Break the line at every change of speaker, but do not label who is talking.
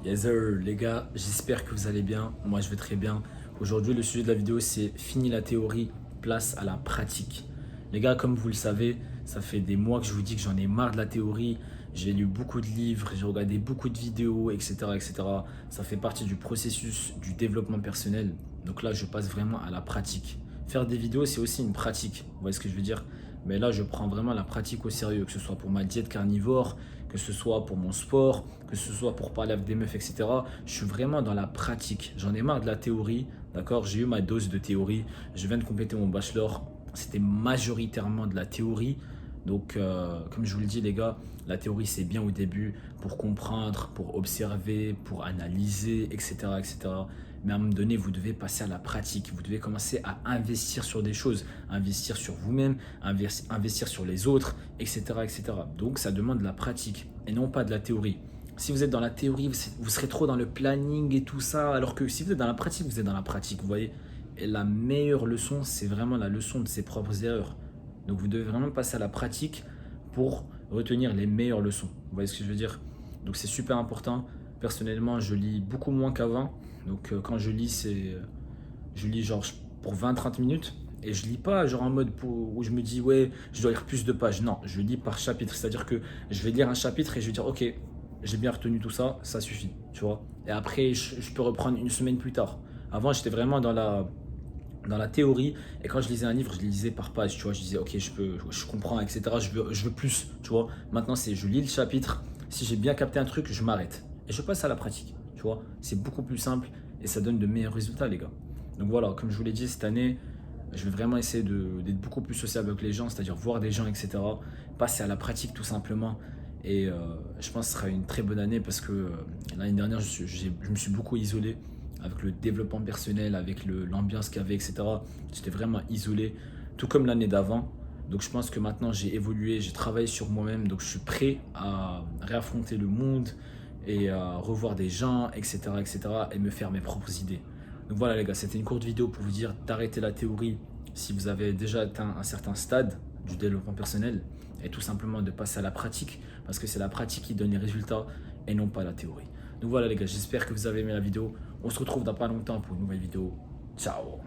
Yes sir, les gars, j'espère que vous allez bien. Moi, je vais très bien. Aujourd'hui, le sujet de la vidéo, c'est fini la théorie, place à la pratique. Les gars, comme vous le savez, ça fait des mois que je vous dis que j'en ai marre de la théorie. J'ai lu beaucoup de livres, j'ai regardé beaucoup de vidéos, etc., etc. Ça fait partie du processus du développement personnel. Donc là, je passe vraiment à la pratique. Faire des vidéos, c'est aussi une pratique. Vous voyez ce que je veux dire? Mais là, je prends vraiment la pratique au sérieux, que ce soit pour ma diète carnivore, que ce soit pour mon sport, que ce soit pour parler avec des meufs, etc. Je suis vraiment dans la pratique. J'en ai marre de la théorie, d'accord? J'ai eu ma dose de théorie. Je viens de compléter mon bachelor. C'était majoritairement de la théorie. Donc, comme je vous le dis, les gars, la théorie, c'est bien au début pour comprendre, pour observer, pour analyser, etc., etc. Mais à un moment donné, vous devez passer à la pratique. Vous devez commencer à investir sur des choses, investir sur vous-même, investir sur les autres, etc., etc. Donc, ça demande de la pratique et non pas de la théorie. Si vous êtes dans la théorie, vous serez trop dans le planning et tout ça, alors que si vous êtes dans la pratique, vous êtes dans la pratique, vous voyez. Et la meilleure leçon, c'est vraiment la leçon de ses propres erreurs. Donc, vous devez vraiment passer à la pratique pour retenir les meilleures leçons. Vous voyez ce que je veux dire? Donc, c'est super important. Personnellement, je lis beaucoup moins qu'avant. Donc, quand je lis, je lis genre pour 20-30 minutes. Et je lis pas genre en mode où je me dis ouais, je dois lire plus de pages. Non, je lis par chapitre. C'est-à-dire que je vais lire un chapitre et je vais dire ok, j'ai bien retenu tout ça, ça suffit, tu vois. Et après, je peux reprendre une semaine plus tard. Avant, j'étais vraiment dans la théorie. Et quand je lisais un livre, je lisais par page, tu vois. Je disais ok, je comprends, etc. Je veux plus, tu vois. Maintenant, c'est je lis le chapitre. Si j'ai bien capté un truc, je m'arrête. Et je passe à la pratique, tu vois. C'est beaucoup plus simple et ça donne de meilleurs résultats, les gars. Donc voilà, comme je vous l'ai dit, cette année, je vais vraiment essayer d'être beaucoup plus sociable avec les gens, c'est-à-dire voir des gens, etc. Passer à la pratique tout simplement. Et je pense que ce sera une très bonne année parce que l'année dernière, je me suis beaucoup isolé avec le développement personnel, avec l'ambiance qu'il y avait, etc. J'étais vraiment isolé, tout comme l'année d'avant. Donc je pense que maintenant j'ai évolué, j'ai travaillé sur moi-même, donc je suis prêt à réaffronter le monde et à revoir des gens, etc., etc. et me faire mes propres idées. Donc voilà les gars, c'était une courte vidéo pour vous dire d'arrêter la théorie si vous avez déjà atteint un certain stade du développement personnel et tout simplement de passer à la pratique parce que c'est la pratique qui donne les résultats et non pas la théorie. Donc voilà les gars, j'espère que vous avez aimé la vidéo. On se retrouve dans pas longtemps pour une nouvelle vidéo. Ciao!